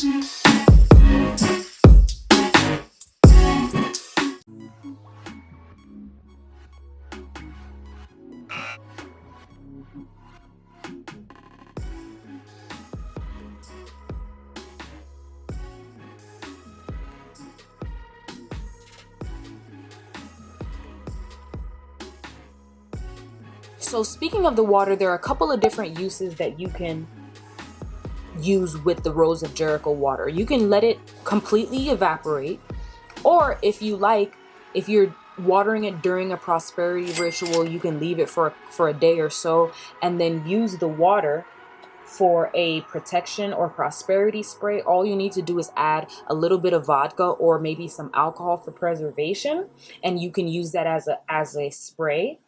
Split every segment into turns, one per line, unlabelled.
So speaking of the water, there are a couple of different uses that you can use with the Rose of Jericho water. You can let it completely evaporate, or if you like, if you're watering it during a prosperity ritual, you can leave it for a day or so and then use the water for a protection or prosperity spray. All you need to do is add a little bit of vodka or maybe some alcohol for preservation, and you can use that as a spray.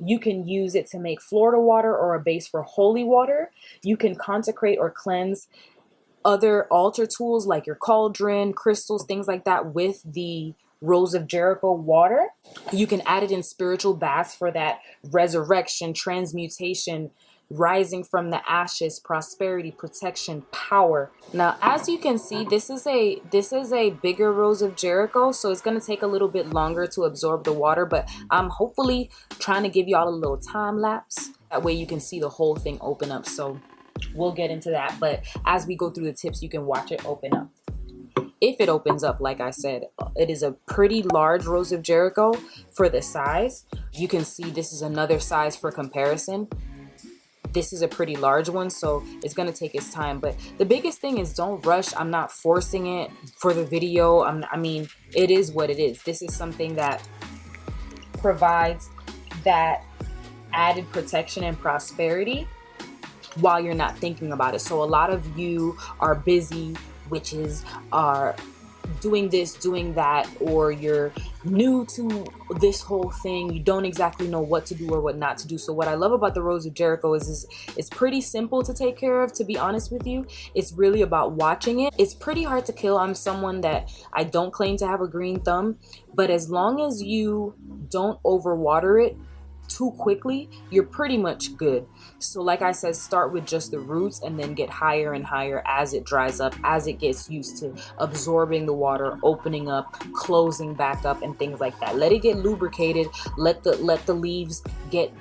You can use it to make Florida water or a base for holy water. You can consecrate or cleanse other altar tools like your cauldron, crystals, things like that with the Rose of Jericho water. You can add it in spiritual baths for that resurrection, transmutation, rising from the ashes, prosperity, protection, power. Now, as you can see, this is a bigger Rose of Jericho, so it's going to take a little bit longer to absorb the water, but I'm hopefully trying to give y'all a little time lapse. That way you can see the whole thing open up. So we'll get into that, but as we go through the tips, you can watch it open up. If it opens up, like I said, it is a pretty large Rose of Jericho for the size. You can see this is another size for comparison. This is a pretty large one, so it's going to take its time. But the biggest thing is don't rush. I'm not forcing it for the video. I mean, it is what it is. This is something that provides that added protection and prosperity while you're not thinking about it. So a lot of you are busy, witches are doing this, doing that, or you're new to this whole thing. You don't exactly know what to do or what not to do. So what I love about the Rose of Jericho is it's pretty simple to take care of, to be honest with you. It's really about watching it. It's pretty hard to kill. I'm someone that I don't claim to have a green thumb, but as long as you don't overwater it too quickly, you're pretty much good. So like I said, start with just the roots and then get higher and higher as it dries up, as it gets used to absorbing the water, opening up, closing back up, and things like that. Let it get lubricated. Let the leaves get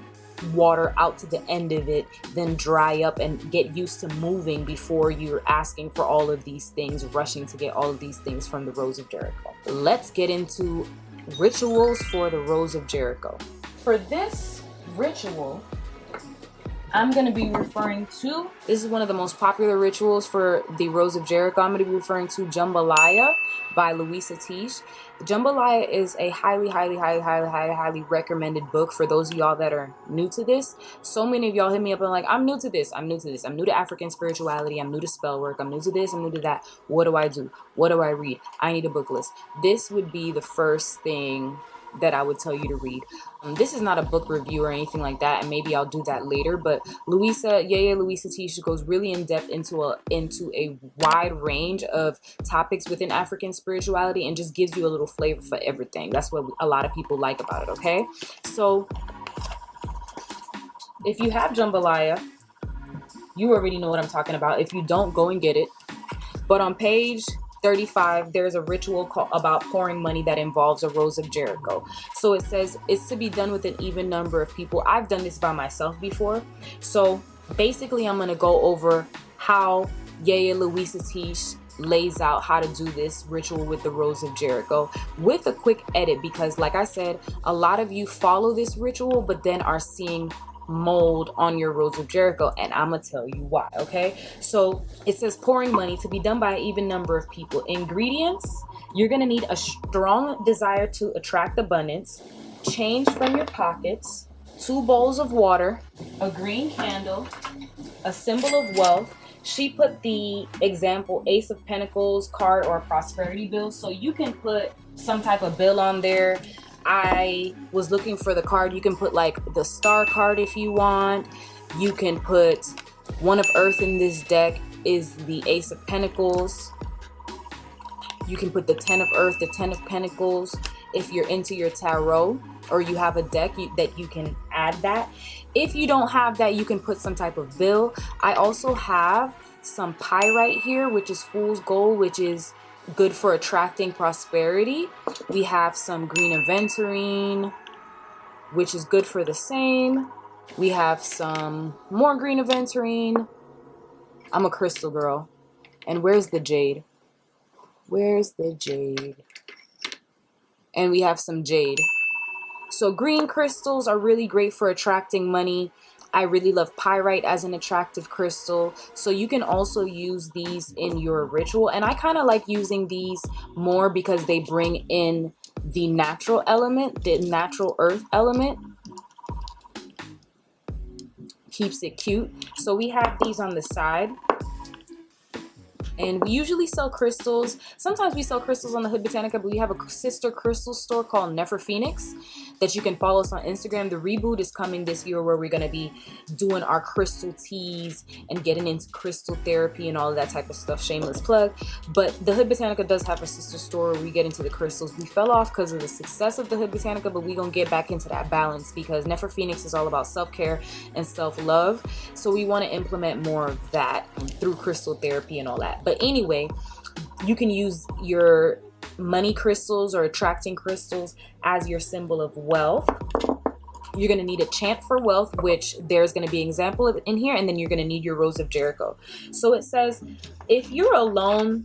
water out to the end of it, then dry up and get used to moving before you're asking for all of these things, rushing to get all of these things from the Rose of Jericho. Let's get into rituals for the Rose of Jericho. For this ritual, I'm going to be referring to, this is one of the most popular rituals for the Rose of Jericho. I'm going to be referring to Jambalaya by Louisa Tish. Jambalaya is a highly recommended book for those of y'all that are new to this. So many of y'all hit me up and like, I'm new to this. I'm new to African spirituality. I'm new to spell work. I'm new to this. I'm new to that. What do I do? What do I read? I need a book list. This would be the first thing that I would tell you to read. This is not a book review or anything like that, and maybe I'll do that later, but Louisa Tish goes really in depth into a wide range of topics within African spirituality and just gives you a little flavor for everything. That's what a lot of people like about it, okay? So if you have Jambalaya, you already know what I'm talking about. If you don't, go and get it. But on page 35, there's a ritual about pouring money that involves a Rose of Jericho. So it says it's to be done with an even number of people. I've done this by myself before. So basically, I'm going to go over how Louisa Tish lays out how to do this ritual with the Rose of Jericho with a quick edit, because like I said, a lot of you follow this ritual but then are seeing mold on your Rose of Jericho, and I'm gonna tell you why. Okay, so it says pouring money to be done by an even number of people. Ingredients: you're gonna need a strong desire to attract abundance, change from your pockets, 2 bowls of water, a green candle, a symbol of wealth. She put the example Ace of Pentacles card or a prosperity bill, so you can put some type of bill on there. I was looking for the card. You can put like the star card if you want. You can put one of earth. In this deck is the Ace of Pentacles. You can put the 10 of earth, the 10 of Pentacles. If you're into your tarot or you have a deck that you can add that. If you don't have that, you can put some type of bill. I also have some pyrite here, which is fool's gold, which is good for attracting prosperity. We have some green aventurine, which is good for the same. We have some more green aventurine. I'm a crystal girl. And where's the jade? Where's the jade? And we have some jade. So green crystals are really great for attracting money. I really love pyrite as an attractive crystal. So you can also use these in your ritual. And I kind of like using these more because they bring in the natural element, the natural earth element. Keeps it cute. So we have these on the side. And we usually sell crystals. Sometimes we sell crystals on the Hood Botanica, but we have a sister crystal store called Nefer Phoenix that you can follow us on Instagram. The reboot is coming this year where we're going to be doing our crystal teas and getting into crystal therapy and all of that type of stuff. Shameless plug. But the Hood Botanica does have a sister store where we get into the crystals. We fell off because of the success of the Hood Botanica, but we're going to get back into that balance because Nefer Phoenix is all about self-care and self-love. So we want to implement more of that through crystal therapy and all that. But anyway, you can use your money crystals or attracting crystals as your symbol of wealth. You're going to need a chant for wealth, which there's going to be an example of it in here. And then you're going to need your Rose of Jericho. So it says, if you're alone,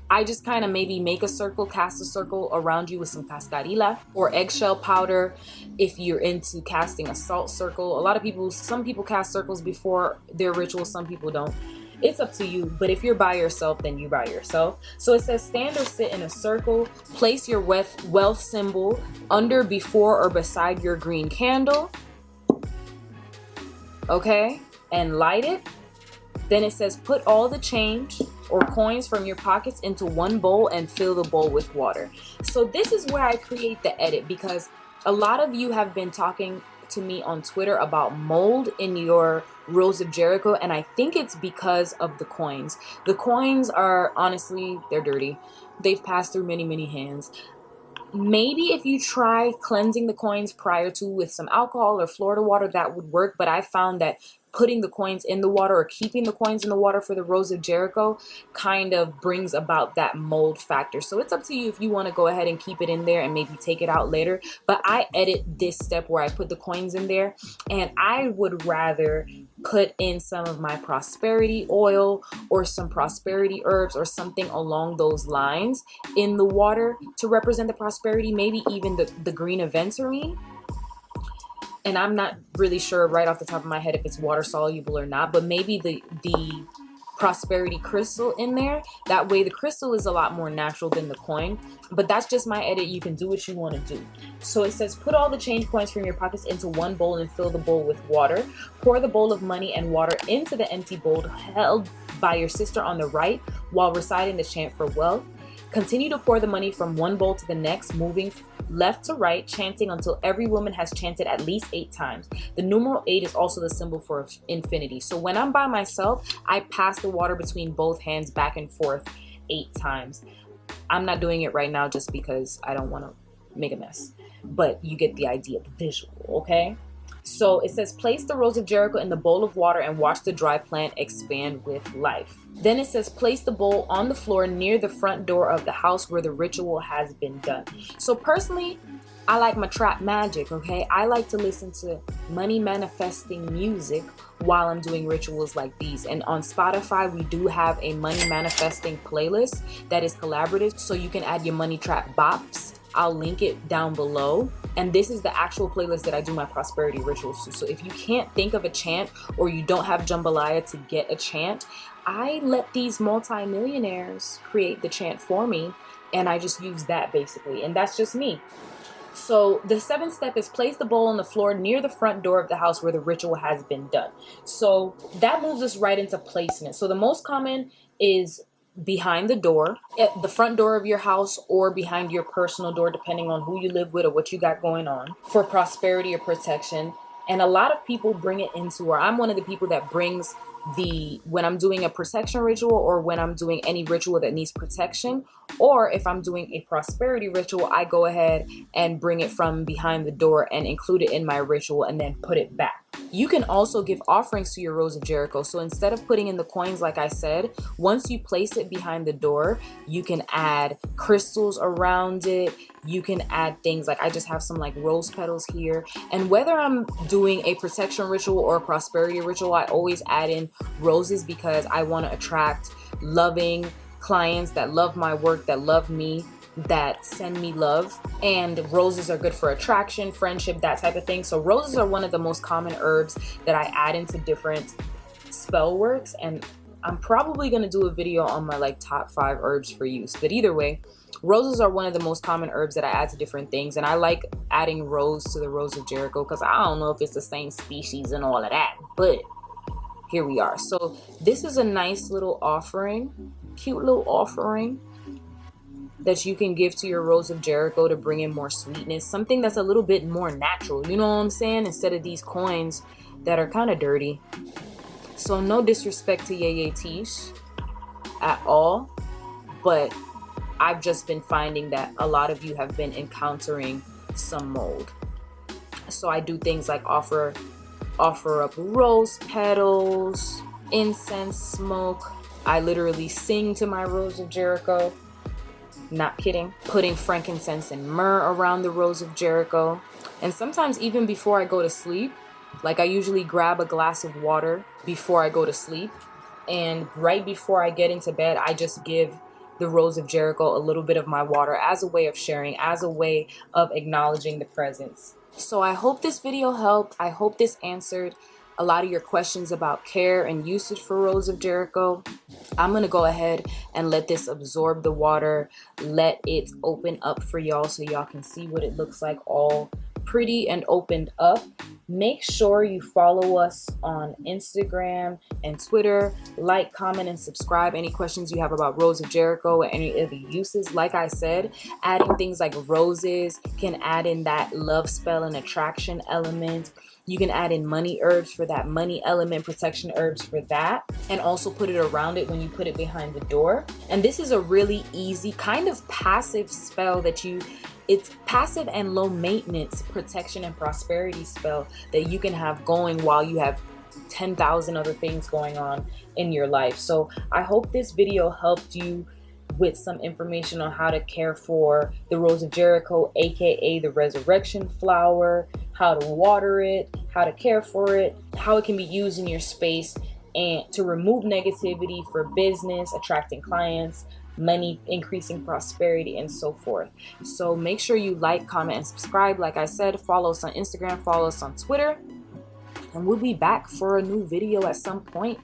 I just kind of maybe make a circle, cast a circle around you with some cascarilla or eggshell powder. If you're into casting a salt circle, some people cast circles before their ritual, some people don't. It's up to you, but if you're by yourself, then you by yourself. So it says stand or sit in a circle, place your wealth symbol under, before, or beside your green candle. Okay, and light it. Then it says put all the change or coins from your pockets into one bowl and fill the bowl with water. So this is where I create the edit, because a lot of you have been talking to me on Twitter about mold in your Rose of Jericho, and I think it's because of the coins. The coins are, honestly, they're dirty. They've passed through many hands. Maybe if you try cleansing the coins prior to with some alcohol or Florida water, that would work, but I found that putting the coins in the water or keeping the coins in the water for the Rose of Jericho kind of brings about that mold factor. So it's up to you if you want to go ahead and keep it in there and maybe take it out later. But I edit this step where I put the coins in there, and I would rather put in some of my prosperity oil or some prosperity herbs or something along those lines in the water to represent the prosperity, maybe even the green aventurine. And I'm not really sure right off the top of my head if it's water soluble or not, but maybe the prosperity crystal in there. That way the crystal is a lot more natural than the coin, but that's just my edit. You can do what you want to do. So it says put all the change coins from your pockets into one bowl and fill the bowl with water. Pour the bowl of money and water into the empty bowl held by your sister on the right while reciting the chant for wealth. Continue to pour the money from one bowl to the next, moving left to right, chanting until every woman has chanted at least 8 times. The numeral 8 is also the symbol for infinity. So when I'm by myself, I pass the water between both hands back and forth 8 times. I'm not doing it right now just because I don't want to make a mess, but you get the idea, the visual, okay? So it says place the Rose of Jericho in the bowl of water and watch the dry plant expand with life. Then it says place the bowl on the floor near the front door of the house where the ritual has been done. So personally, I like my trap magic, okay? I like to listen to money manifesting music while I'm doing rituals like these. And on Spotify, we do have a money manifesting playlist that is collaborative, so you can add your money trap bops. I'll link it down below. And this is the actual playlist that I do my prosperity rituals to. So if you can't think of a chant or you don't have jambalaya to get a chant, I let these multi-millionaires create the chant for me, and I just use that basically. And that's just me. So the 7th step is place the bowl on the floor near the front door of the house where the ritual has been done. So that moves us right into placement. So the most common is behind the door, at the front door of your house, or behind your personal door, depending on who you live with or what you got going on, for prosperity or protection. And a lot of people bring it into, or I'm one of the people that brings when I'm doing a protection ritual, or when I'm doing any ritual that needs protection, or if I'm doing a prosperity ritual, I go ahead and bring it from behind the door and include it in my ritual and then put it back. You can also give offerings to your Rose of Jericho. So instead of putting in the coins, like I said, once you place it behind the door, you can add crystals around it. You can add things like, I just have some like rose petals here. And whether I'm doing a protection ritual or a prosperity ritual, I always add in roses because I want to attract loving clients that love my work, that love me, that send me love. And roses are good for attraction, friendship, that type of thing. So roses are one of the most common herbs that I add into different spell works, and I'm probably going to do a video on my like top 5 herbs for use. But either way, roses are one of the most common herbs that I add to different things, and I like adding rose to the Rose of Jericho because I don't know if it's the same species and all of that, but here we are. So this is a nice little offering, cute little offering that you can give to your Rose of Jericho to bring in more sweetness, something that's a little bit more natural, you know what I'm saying, instead of these coins that are kind of dirty. So no disrespect to Yeye Tish at all, but I've just been finding that a lot of you have been encountering some mold. So I do things like offer up rose petals, incense smoke. I literally sing to my Rose of Jericho. Not kidding. Putting frankincense and myrrh around the Rose of Jericho. And sometimes even before I go to sleep, like I usually grab a glass of water before I go to sleep. And right before I get into bed, I just give the Rose of Jericho a little bit of my water as a way of sharing, as a way of acknowledging the presence. So I hope this video helped. I hope this answered a lot of your questions about care and usage for Rose of Jericho. I'm going to go ahead and let this absorb the water, let it open up for y'all so y'all can see what it looks like all pretty and opened up. Make sure you follow us on Instagram and Twitter. Like, comment, and subscribe. Any questions you have about Rose of Jericho or any of the uses, like I said, adding things like roses can add in that love spell and attraction element. You can add in money herbs for that money element, protection herbs for that, and also put it around it when you put it behind the door. And this is a really easy kind of passive spell that it's passive and low maintenance protection and prosperity spell that you can have going while you have 10,000 other things going on in your life. So I hope this video helped you with some information on how to care for the Rose of Jericho, aka the resurrection flower, how to water it, how to care for it, how it can be used in your space and to remove negativity for business, attracting clients, money, increasing prosperity, and so forth. So make sure you like, comment, and subscribe. Like I said, follow us on Instagram, follow us on Twitter, and we'll be back for a new video at some point.